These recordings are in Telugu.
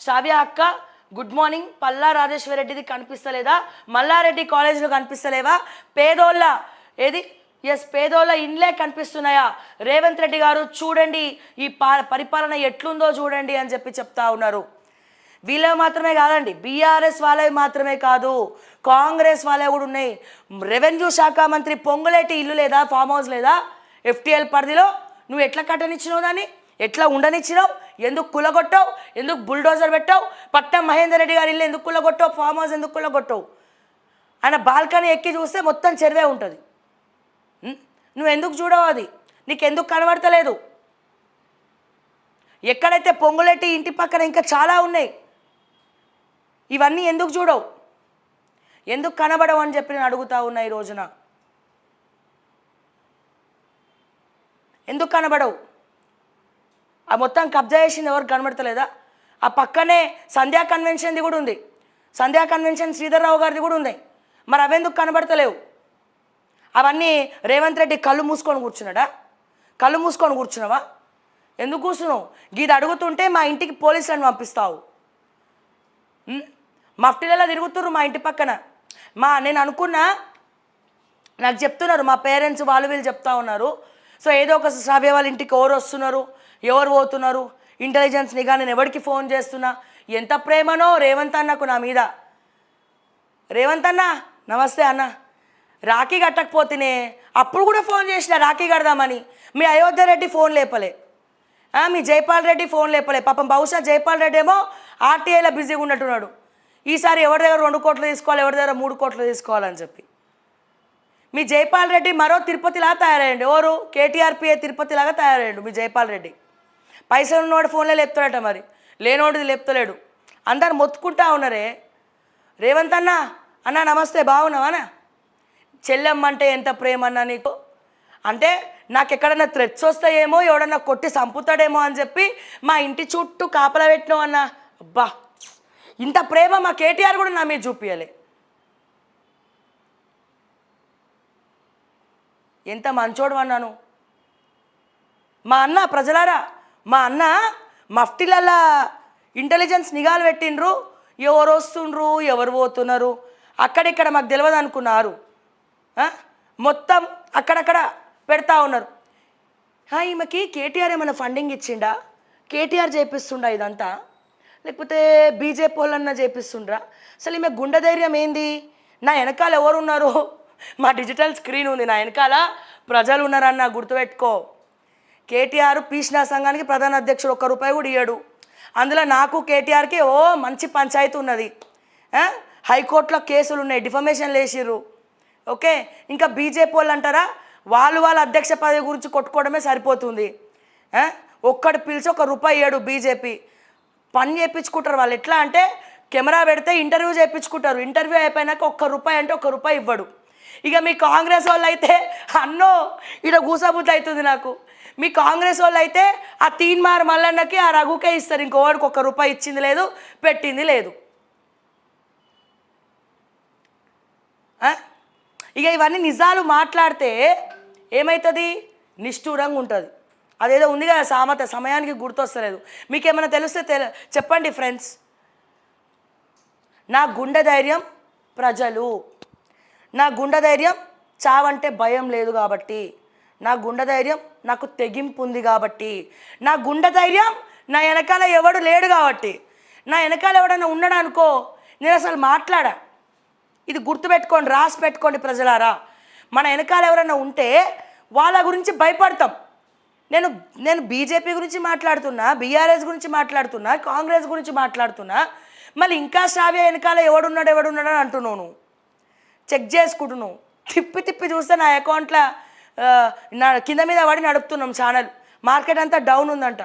శ్రావ్య అక్క గుడ్ మార్నింగ్, పల్లా రాజేశ్వర రెడ్డిది కనిపిస్తలేదా, మల్లారెడ్డి కాలేజీలో కనిపిస్తలేవా, పేదోళ్ళ ఏది పేదోళ్ళ ఇండ్లే కనిపిస్తున్నాయా, రేవంత్ రెడ్డి గారు చూడండి ఈ పరిపాలన ఎట్లుందో చూడండి అని చెప్తా ఉన్నారు. వీళ్ళవి మాత్రమే కాదండి, బీఆర్ఎస్ వాళ్ళవి మాత్రమే కాదు, కాంగ్రెస్ వాళ్ళవి కూడా ఉన్నాయి. రెవెన్యూ శాఖ మంత్రి పొంగులేటి ఇల్లు లేదా, ఫామ్ హౌస్ లేదా ఎఫ్టీఎల్ పరిధిలో? నువ్వు ఎట్లా కట్టనిచ్చినావు, దాన్ని ఎట్లా ఉండనిచ్చినావు, ఎందుకు కులగొట్టావు, ఎందుకు బుల్డోజర్ పెట్టావు, పట్నం మహేందర్ రెడ్డి గారి ఇల్లు ఎందుకు కులగొట్టావు, ఫామ్ హౌస్ ఎందుకు కులగొట్టావు? ఆయన బాల్కనీ ఎక్కి చూస్తే మొత్తం చెరువే ఉంటుంది. నువ్వు ఎందుకు చూడవు, అది నీకు ఎందుకు కనబడతలేదు? ఎక్కడైతే పొంగులేటి ఇంటి పక్కన ఇంకా చాలా ఉన్నాయి, ఇవన్నీ ఎందుకు చూడవు, ఎందుకు కనబడవు అని చెప్పి నేను అడుగుతా ఉన్నా. ఈ రోజున ఎందుకు కనబడవు? ఆ మొత్తం కబ్జా చేసింది ఎవరికి కనబడతలేదా? ఆ పక్కనే సంధ్యా కన్వెన్షన్ది కూడా ఉంది, సంధ్యా కన్వెన్షన్ శ్రీధర్రావు గారిది కూడా ఉంది. మరి అవెందుకు కనబడతలేవు? అవన్నీ రేవంత్ రెడ్డి కళ్ళు మూసుకొని కూర్చున్నాడా? కళ్ళు మూసుకొని కూర్చున్నావా? ఎందుకు కూర్చున్నావు? గీది అడుగుతుంటే మా ఇంటికి పోలీసులను పంపిస్తావు. మఫ్టీలలో తిరుగుతుర్రు మా ఇంటి పక్కన. నేను అనుకున్నా, నాకు చెప్తున్నారు మా పేరెంట్స్ వాళ్ళు వీళ్ళు చెప్తా ఉన్నారు. సో ఏదో ఒక శ్రావ్య వాళ్ళ ఇంటికి ఎవరు వస్తున్నారు, ఎవరు పోతున్నారు, ఇంటెలిజెన్స్ నిఘా నేను ఎవరికి ఫోన్ చేస్తున్నా. ఎంత ప్రేమనో రేవంత్ అన్నకు నా మీద. రేవంత్ అన్న నమస్తే అన్న, రాఖీ కట్టకపోతేనే అప్పుడు కూడా ఫోన్ చేసిన రాఖీ కడదామని. మీ అయోధ్య రెడ్డి ఫోన్ లేపలే, మీ జైపాల్ రెడ్డి ఫోన్ లేపలే. పాపం బహుశా జైపాల్ రెడ్డి ఏమో ఆర్టీఐలో బిజీగా ఉన్నట్టున్నాడు. ఈసారి ఎవరి దగ్గర 2 కోట్లు తీసుకోవాలి, ఎవరి దగ్గర 3 కోట్లు తీసుకోవాలని చెప్పి. మీ జైపాల్ రెడ్డి మరో తిరుపతిలాగా తయారయ్యండి. ఎవరు? కేటీఆర్పీఏ తిరుపతిలాగా తయారయ్యాడు మీ జైపాల్ రెడ్డి. పైసలు ఉన్నవాడు ఫోన్లో లేపుతాడట, మరి లేనోడిది లేపుతలేడు. అందరు మొత్తుకుంటా ఉన్నారే. రేవంత్ అన్న అన్న నమస్తే, బాగున్నావానా? చెల్లెమ్మంటే ఎంత ప్రేమ అన్నా నీకు. అంటే నాకు ఎక్కడన్నా థ్రెట్స్ వస్తాయేమో, ఎవడన్నా కొట్టి చంపుతాడేమో అని చెప్పి మా ఇంటి చుట్టూ కాపలా పెట్టినావు అన్న. అబ్బా, ఇంత ప్రేమ మా కేటీఆర్ కూడా నా మీద చూపించలే. ఎంత మంచోడు అన్నాను. మా అన్న ప్రజలారా, మా అన్న మఫ్టీలల్లా ఇంటెలిజెన్స్ నిఘాలు పెట్టిండ్రు, ఎవరు వస్తుండ్రు ఎవరు పోతున్నారు అక్కడిక్కడ మాకు తెలియదు అనుకున్నారు. మొత్తం అక్కడక్కడ పెడతా ఉన్నారు. ఈమెకి కేటీఆర్ ఏమైనా ఫండింగ్ ఇచ్చిండా, కేటీఆర్ చేపిస్తుండా ఇదంతా, లేకపోతే బీజేపీ వాళ్ళన్నా చేపిస్తుండ్రా? అసలు ఈమె గుండె ధైర్యం ఏంది? నా వెనకాల ఎవరు ఉన్నారు? మా డిజిటల్ స్క్రీన్ ఉంది, నా వెనకాల ప్రజలు ఉన్నారన్న గుర్తుపెట్టుకో. కేటీఆర్ పీష్నా సంఘానికి ప్రధాన అధ్యక్షుడు, ₹1 కూడా ఇయ్యాడు. అందులో నాకు కేటీఆర్కి మంచి పంచాయతీ ఉన్నది. హైకోర్టులో కేసులు ఉన్నాయి, డిఫమేషన్లు వేసిర్రు. ఓకే, ఇంకా బీజేపీ వాళ్ళు అంటారా, వాళ్ళ అధ్యక్ష పదవి గురించి కొట్టుకోవడమే సరిపోతుంది. ఒక్కడు పిలిచి ₹1 ఇయ్యాడు బీజేపీ. పని చేయించుకుంటారు వాళ్ళు. ఎట్లా అంటే కెమెరా పెడితే ఇంటర్వ్యూ చేయించుకుంటారు, ఇంటర్వ్యూ అయిపోయినాక ₹1 అంటే ₹1 ఇవ్వడు. ఇక మీ కాంగ్రెస్ వాళ్ళు అయితే అన్నో ఇక్కడ కూసబుద్ధి అవుతుంది నాకు. మీ కాంగ్రెస్ వాళ్ళు అయితే ఆ తీన్మార్ మల్లన్నకి ఆ రఘుకే ఇస్తారు, ఇంకోవాడికి ₹1 ఇచ్చింది లేదు, పెట్టింది లేదు. ఇక ఇవన్నీ నిజాలు మాట్లాడితే ఏమవుతుంది? నిష్ఠూరంగా ఉంటుంది. అదేదో ఉంది కదా సామెత, సమయానికి గుర్తొస్తలేదు. మీకేమైనా తెలిస్తే చెప్పండి ఫ్రెండ్స్. నా గుండె ధైర్యం ప్రజలు, నా గుండె ధైర్యం చావంటే భయం లేదు కాబట్టి, నా గుండె ధైర్యం నాకు తెగింపు ఉంది కాబట్టి, నా గుండె ధైర్యం నా వెనకాల ఎవడు లేడు కాబట్టి. నా వెనకాల ఎవడన్నా ఉన్నాడు అనుకో, నేను అసలు మాట్లాడా. ఇది గుర్తుపెట్టుకోండి, రాసి పెట్టుకోండి ప్రజలారా. మన వెనకాల ఎవరైనా ఉంటే వాళ్ళ గురించి భయపడతాం. నేను బీజేపీ గురించి మాట్లాడుతున్నా, బీఆర్ఎస్ గురించి మాట్లాడుతున్నా, కాంగ్రెస్ గురించి మాట్లాడుతున్నా, మళ్ళీ ఇంకా శ్రావ్య వెనకాల ఎవడున్నాడు అని అంటున్నావు. చెక్ చేసుకుంటున్నావు. తిప్పి చూస్తే నా అకౌంట్లో కింద మీద పడి నడుపుతున్నాం ఛానల్. మార్కెట్ అంతా డౌన్ ఉందంట,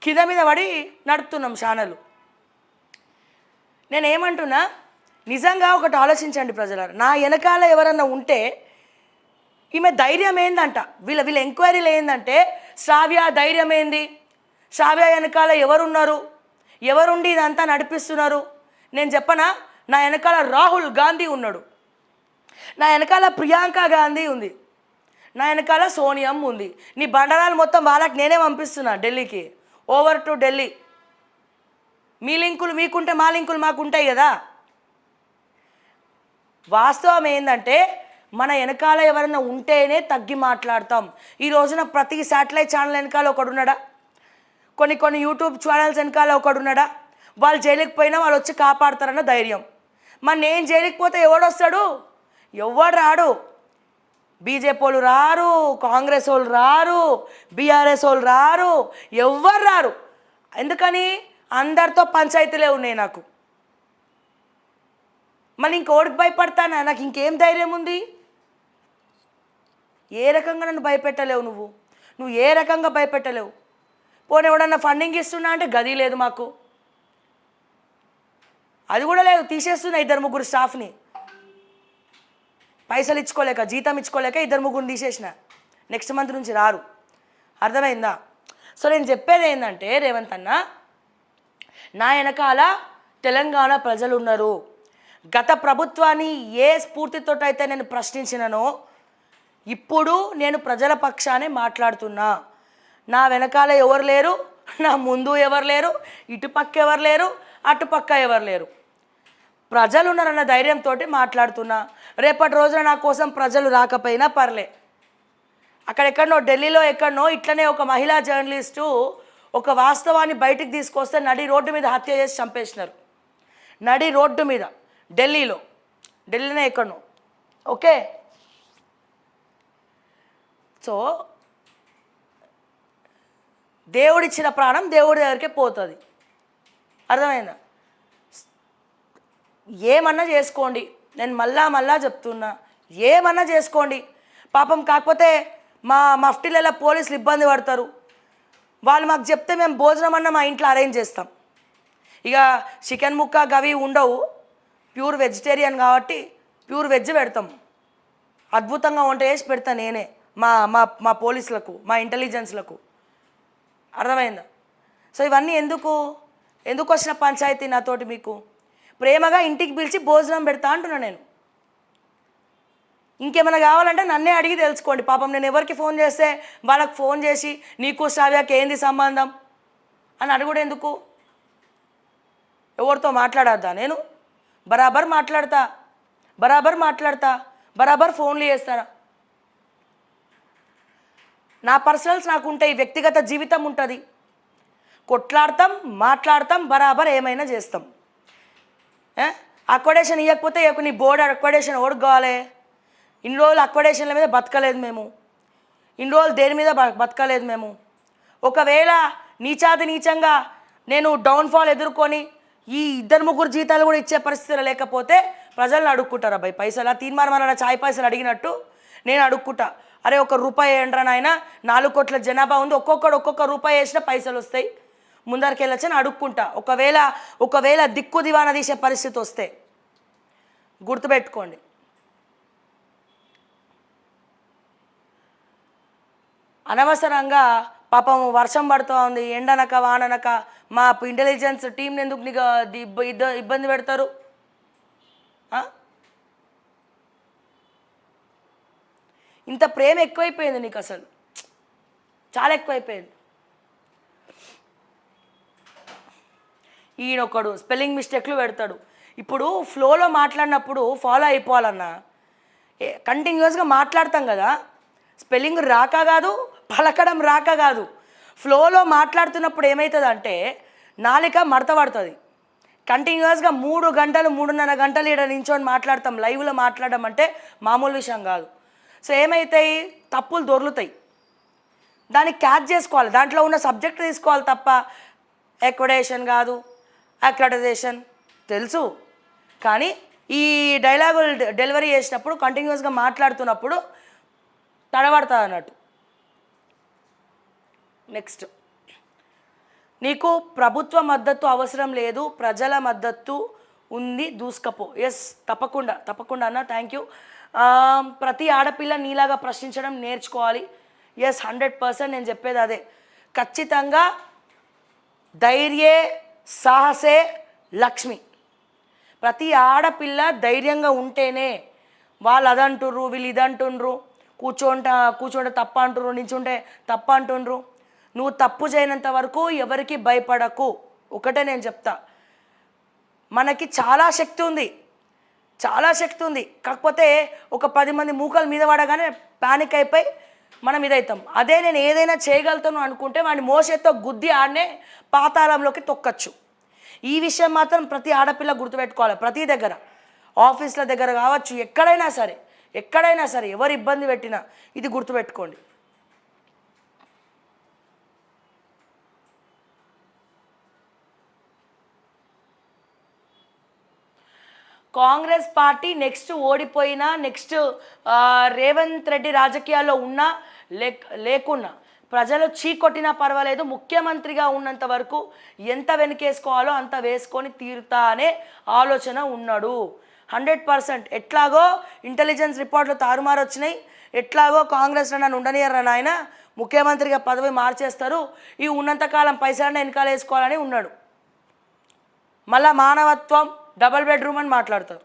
కింద మీద పడి నడుపుతున్నాం ఛానల్. నేనేమంటున్నా, నిజంగా ఒకటి ఆలోచించండి ప్రజలారా. నా వెనకాల ఎవరన్నా ఉంటే ఈమె ధైర్యం ఏందంట, వీళ్ళ ఎంక్వైరీలు ఏందంటే శ్రావ్య ధైర్యం ఏంది, శ్రావ్య వెనకాల ఎవరున్నారు, ఎవరుండి ఇదంతా నడిపిస్తున్నారు? నేను చెప్పనా, నా వెనకాల రాహుల్ గాంధీ ఉన్నాడు, నా వెనకాల ప్రియాంక గాంధీ ఉంది, నా వెనకాల సోనియా ఉంది. నీ బండరాలు మొత్తం వాళ్ళకి నేనే పంపిస్తున్నా ఢిల్లీకి, ఓవర్ టు ఢిల్లీ. మీ లింకులు మీకుంటే మా లింకులు మాకు ఉంటాయి కదా. వాస్తవం ఏంటంటే మన వెనకాల ఎవరైనా ఉంటేనే తగ్గి మాట్లాడతాం. ఈ రోజున ప్రతి శాటిలైట్ ఛానల్ వెనకాల ఒకడున్నాడా, కొన్ని యూట్యూబ్ ఛానల్స్ వెనకాల ఒకడున్నాడా? వాళ్ళు జైలుకి పోయినా వాళ్ళు వచ్చి కాపాడతారన్న ధైర్యం. మరి నేను జైలుకి పోతే ఎవడొస్తాడు? ఎవడు రాడు. బీజేపీ వాళ్ళు రారు, కాంగ్రెస్ వాళ్ళు రారు, బీఆర్ఎస్ వాళ్ళు రారు, ఎవ్వరు రారు. ఎందుకని? అందరితో పంచాయతీలే ఉన్నాయి నాకు. మళ్ళీ ఇంకోడికి భయపడతానా? నాకు ఇంకేం ధైర్యం ఉంది? ఏ రకంగా నన్ను భయపెట్టలేవు నువ్వు ఏ రకంగా భయపెట్టలేవు. పోనీ ఎవడన్నా ఫండింగ్ ఇస్తున్నా అంటే గది లేదు మాకు, అది కూడా లేదు. తీసేస్తున్నా 2-3 స్టాఫ్ని, పైసలు ఇచ్చుకోలేక, జీతం ఇచ్చుకోలేక 2-3 తీసేసిన. నెక్స్ట్ మంత్ నుంచి రారు. అర్థమైందా? సో నేను చెప్పేది ఏంటంటే రేవంత్ అన్న, నా వెనకాల తెలంగాణ ప్రజలు ఉన్నారు. గత ప్రభుత్వాన్ని ఏ స్ఫూర్తితో అయితే నేను ప్రశ్నించిననో ఇప్పుడు నేను ప్రజల పక్షానే మాట్లాడుతున్నా. నా వెనకాల ఎవరు లేరు, నా ముందు ఎవరు లేరు, ఇటుపక్క ఎవరు లేరు, అటుపక్క ఎవరు లేరు. ప్రజలు ఉన్నారన్న ధైర్యంతో మాట్లాడుతున్నా. రేపటి రోజున నా కోసం ప్రజలు రాకపోయినా పర్లే. అక్కడెక్కడనో ఢిల్లీలో ఎక్కడనో ఇట్లనే ఒక మహిళా జర్నలిస్టు ఒక వాస్తవాన్ని బయటికి తీసుకొస్తే నడి రోడ్డు మీద హత్య చేసి చంపేసినారు. నడి రోడ్డు మీద, ఢిల్లీనే ఎక్కడనో. ఓకే, సో దేవుడిచ్చిన ప్రాణం దేవుడి దగ్గరికే పోతుంది. అర్థమైందా? ఏమన్నా చేసుకోండి, నేను మళ్ళా చెప్తున్నా, ఏమన్నా చేసుకోండి పాపం. కాకపోతే మా మఫ్టీలలో పోలీసులు ఇబ్బంది పడతారు. వాళ్ళు మాకు చెప్తే మేము భోజనం అన్న మా ఇంట్లో అరేంజ్ చేస్తాం. ఇక చికెన్ ముక్క గవి ఉండవు, ప్యూర్ వెజిటేరియన్ కాబట్టి ప్యూర్ వెజ్ పెడతాం. అద్భుతంగా వంట చేసి పెడతా నేనే మా మా మా పోలీసులకు, మా ఇంటెలిజెన్స్లకు. అర్థమైందా? సో ఇవన్నీ ఎందుకు వచ్చిన పంచాయతీ నాతోటి? మీకు ప్రేమగా ఇంటికి పిలిచి భోజనం పెడతా అంటున్నా నేను. ఇంకేమైనా కావాలంటే నన్నే అడిగి తెలుసుకోండి. పాపం నేను ఎవరికి ఫోన్ చేస్తే వాళ్ళకి ఫోన్ చేసి నీకు శ్రావ్యకి ఏంది సంబంధం అని అడుగుడు ఎందుకు? ఎవరితో మాట్లాడద్దా? నేను బరాబర్ మాట్లాడతా, బరాబర్ ఫోన్లు చేస్తారా? నా పర్సనల్స్ నాకు ఉంటాయి, వ్యక్తిగత జీవితం ఉంటుంది. కొట్లాడతాం, మాట్లాడతాం, బరాబర్ ఏమైనా చేస్తాం. అక్వడేషన్ ఇవ్వకపోతే నీ బోర్డు అక్వడేషన్ ఎవరికి కావాలి? ఇన్ని రోజులు అక్వడేషన్ల మీద బతకలేదు మేము, ఇన్ని రోజులు దేని మీద బతకలేదు మేము. ఒకవేళ నీచంగా నేను డౌన్ఫాల్ ఎదుర్కొని ఈ 2-3 జీతాలు కూడా ఇచ్చే పరిస్థితులు లేకపోతే ప్రజలను అడుక్కుంటారు. అబ్బాయి పైసలు తీర్మానం చాయ్ పైసలు అడిగినట్టు నేను అడుక్కుంటా. అరే ₹1 ఏంట్రా నాయన, 4 కోట్ల జనాభా ఉంది, ఒక్కొక్క రూపాయి వేసినా పైసలు వస్తాయి, ముందరికి వెళ్ళొచ్చని అడుక్కుంటా. ఒకవేళ దిక్కు దివానా తీసే పరిస్థితి వస్తే గుర్తుపెట్టుకోండి. అనవసరంగా పాపం వర్షం పడుతూ ఉంది, ఎండనక వాననక మా ఇంటెలిజెన్స్ టీంని ఎందుకు నీకు ఇబ్బంది పెడతారు? ఇంత ప్రేమ ఎక్కువైపోయింది నీకు, అసలు చాలా ఎక్కువైపోయింది. ఈయనొకడు స్పెల్లింగ్ మిస్టేక్లు పెడతాడు. ఇప్పుడు ఫ్లోలో మాట్లాడినప్పుడు ఫాలో అయిపోవాలన్నా, కంటిన్యూస్గా మాట్లాడతాం కదా, స్పెల్లింగ్ రాక కాదు, పలకడం రాక కాదు. ఫ్లోలో మాట్లాడుతున్నప్పుడు ఏమవుతుందంటే నాలిక మడత పడుతుంది. కంటిన్యూస్గా 3 గంటలు 3.5 గంటలు ఇక్కడ నించొని మాట్లాడతాం, లైవ్లో మాట్లాడడం అంటే మామూలు విషయం కాదు. సో ఏమవుతాయి, తప్పులు దొర్లుతాయి. దాన్ని క్యాచ్ చేసుకోవాలి, దాంట్లో ఉన్న సబ్జెక్ట్ తీసుకోవాలి తప్ప ఎక్వడేషన్ కాదు, అక్రెడిటేషన్ తెలుసు. కానీ ఈ డైలాగులు డెలివరీ చేసినప్పుడు కంటిన్యూస్గా మాట్లాడుతున్నప్పుడు తడబడతా అన్నట్టు. నెక్స్ట్, నీకు ప్రభుత్వ మద్దతు అవసరం లేదు, ప్రజల మద్దతు ఉంది, దూసుకపో. ఎస్, తప్పకుండా అన్న, థ్యాంక్ యూ. ప్రతి ఆడపిల్ల నీలాగా ప్రశ్నించడం నేర్చుకోవాలి. ఎస్, 100% నేను చెప్పేది అదే. ఖచ్చితంగా ధైర్యే సాహసే లక్ష్మి. ప్రతి ఆడపిల్ల ధైర్యంగా ఉంటేనే, వాళ్ళు అదంటుర్రు వీళ్ళు ఇదంటుండ్రు, కూర్చోంటే తప్ప అంటుర్రు, నించుంటే తప్ప అంటుండ్రు. నువ్వు తప్పు చేయనంత వరకు ఎవరికి భయపడకు, ఒకటే నేను చెప్తా. మనకి చాలా శక్తి ఉంది, చాలా శక్తి ఉంది. కాకపోతే ఒక 10 మంది మూకల మీద పడగానే ప్యానిక్ అయిపోయి మనం ఇదవుతాం. అదే నేను ఏదైనా చేయగలుగుతాను అనుకుంటే వాడిని మోసేతో గుద్ది ఆడనే పాతాళంలోకి తొక్కచ్చు. ఈ విషయం మాత్రం ప్రతి ఆడపిల్ల గుర్తుపెట్టుకోవాలి. ప్రతి దగ్గర, ఆఫీస్ల దగ్గర కావచ్చు, ఎక్కడైనా సరే ఎవరు ఇబ్బంది పెట్టినా ఇది గుర్తుపెట్టుకోండి. కాంగ్రెస్ పార్టీ నెక్స్ట్ ఓడిపోయినా, నెక్స్ట్ రేవంత్ రెడ్డి రాజకీయాల్లో ఉన్నా లేకున్నా ప్రజలు చీకొట్టినా పర్వాలేదు, ముఖ్యమంత్రిగా ఉన్నంత వరకు ఎంత వెనకేసుకోవాలో అంత వేసుకొని తీరుతా అనే ఆలోచన ఉన్నాడు 100%. ఎట్లాగో ఇంటెలిజెన్స్ రిపోర్ట్లు తారుమారు వచ్చినాయి, ఎట్లాగో కాంగ్రెస్లో నన్ను ఉండనియర్రా నాయన, ముఖ్యమంత్రిగా పదవి మార్చేస్తారు, ఈ ఉన్నంతకాలం పైసలనే వెనకాల వేసుకోవాలని ఉన్నాడు. మళ్ళా మానవత్వం, డబుల్ బెడ్రూమ్ అని మాట్లాడతారు.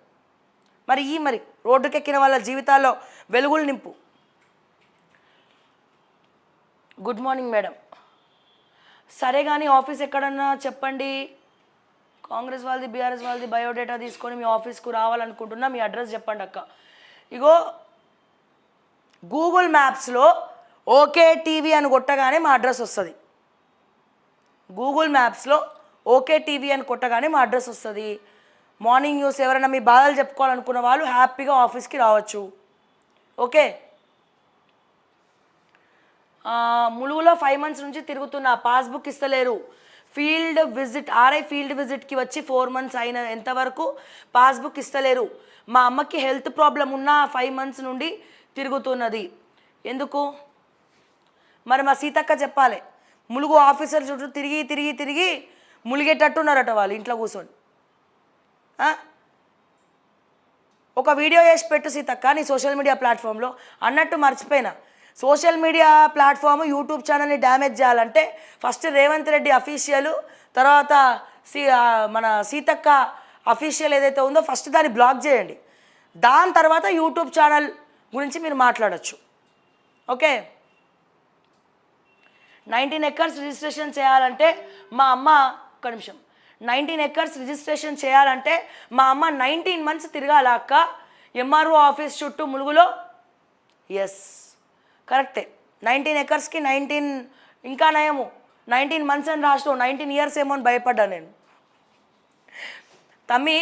మరి రోడ్డుకెక్కిన వాళ్ళ జీవితాల్లో వెలుగులు నింపు. Good morning madam. సరే కానీ ఆఫీస్ ఎక్కడన్నా చెప్పండి. కాంగ్రెస్ వాళ్ళది, బీఆర్ఎస్ వాళ్ళది బయోడేటా తీసుకొని మీ ఆఫీస్కు రావాలనుకుంటున్నా, మీ అడ్రస్ చెప్పండి అక్క. ఇగో గూగుల్ మ్యాప్స్లో ఓకే టీవీ అని కొట్టగానే మా అడ్రస్ వస్తుంది. గూగుల్ మ్యాప్స్లో ఓకే టీవీ అని కొట్టగానే మా అడ్రస్ వస్తుంది. మార్నింగ్ న్యూస్ ఎవరైనా మీ బాధలు చెప్పుకోవాలనుకున్న వాళ్ళు హ్యాపీగా ఆఫీస్కి రావచ్చు. ఓకే. ములుగులో 5 months నుంచి తిరుగుతున్నా, పాస్బుక్ ఇస్తలేరు. ఫీల్డ్ విజిట్, ఆర్ఐ ఫీల్డ్ విజిట్కి వచ్చి 4 months అయిన ఎంతవరకు పాస్బుక్ ఇస్తలేరు. మా అమ్మకి హెల్త్ ప్రాబ్లం ఉన్న 5 months నుండి తిరుగుతున్నది. ఎందుకు మరి మా సీతక్క చెప్పాలి. ములుగు ఆఫీసర్ చుట్టూ తిరిగి ములిగేటట్టున్నారట వాళ్ళు ఇంట్లో కూర్చొని. ఒక వీడియో చేసి పెట్టు సీతక్క నీ సోషల్ మీడియా ప్లాట్ఫామ్లో. అన్నట్టు మర్చిపోయినా, సోషల్ మీడియా ప్లాట్ఫామ్ యూట్యూబ్ ఛానల్ని డ్యామేజ్ చేయాలంటే ఫస్ట్ రేవంత్ రెడ్డి అఫీషియల్, తర్వాత మన సీతక్క అఫీషియల్ ఏదైతే ఉందో ఫస్ట్ దాన్ని బ్లాక్ చేయండి. దాని తర్వాత యూట్యూబ్ ఛానల్ గురించి మీరు మాట్లాడచ్చు. ఓకే. 19 acres రిజిస్ట్రేషన్ చేయాలంటే మా అమ్మ, ఒక్క నిమిషం, 19 acres రిజిస్ట్రేషన్ చేయాలంటే మా అమ్మ 19 months తిరగాల అక్క ఎంఆర్ఓ ఆఫీస్ చుట్టూ ములుగులో. ఎస్ కరెక్టే. 19 acresకి 19, ఇంకా నయము 19 months అని రాష్ట్రం, 19 years ఏమో అని భయపడ్డా నేను. తమ్మి